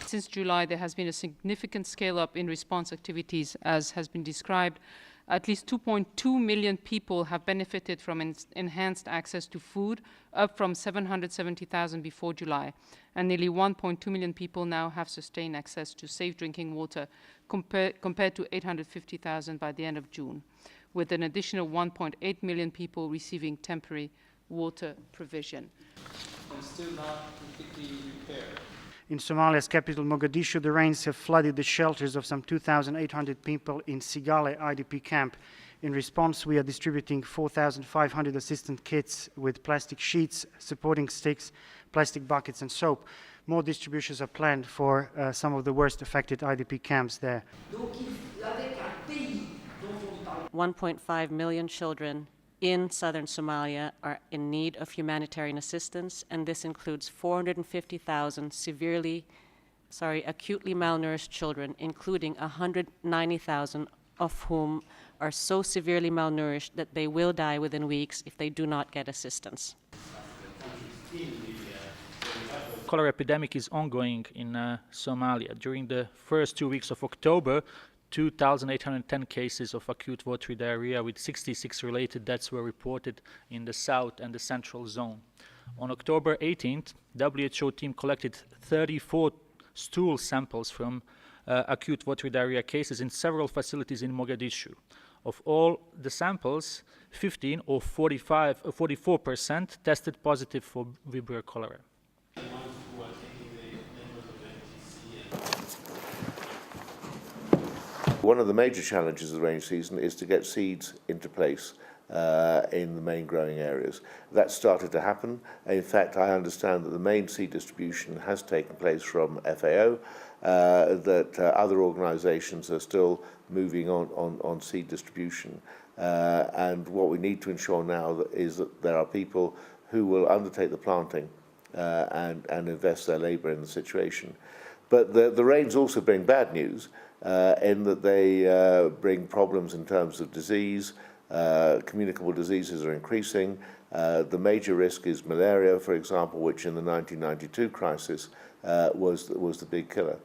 Since July, there has been a significant scale-up in response activities, as has been described. At least 2.2 million people have benefited from enhanced access to food, up from 770,000 before July. And nearly 1.2 million people now have sustained access to safe drinking water, compared to 850,000 by the end of June, with an additional 1.8 million people receiving temporary water provision. And still not completely repaired. In Somalia's capital, Mogadishu, the rains have flooded the shelters of some 2,800 people in Sigale IDP camp. In response, we are distributing 4,500 assistance kits with plastic sheets, supporting sticks, plastic buckets and soap. More distributions are planned for some of the worst affected IDP camps there. 1.5 million children in southern Somalia are in need of humanitarian assistance, and this includes 450,000 acutely malnourished children, including 190,000 of whom are so severely malnourished that they will die within weeks if they do not get assistance. Cholera epidemic is ongoing in Somalia. During the first 2 weeks of October, 2,810 cases of acute watery diarrhea with 66 related deaths were reported in the south and the central zone. On October 18th, WHO team collected 34 stool samples from acute watery diarrhea cases in several facilities in Mogadishu. Of all the samples, 15 or 44% tested positive for Vibrio cholera. One of the major challenges of the rainy season is to get seeds into place in the main growing areas. That started to happen. In fact, I understand that the main seed distribution has taken place from FAO, that other organisations are still moving on seed distribution. And what we need to ensure now is that there are people who will undertake the planting and invest their labour in the situation. But the rains also bring bad news, in that they bring problems in terms of disease. Communicable diseases are increasing. The major risk is malaria, for example, which in the 1992 crisis was the big killer.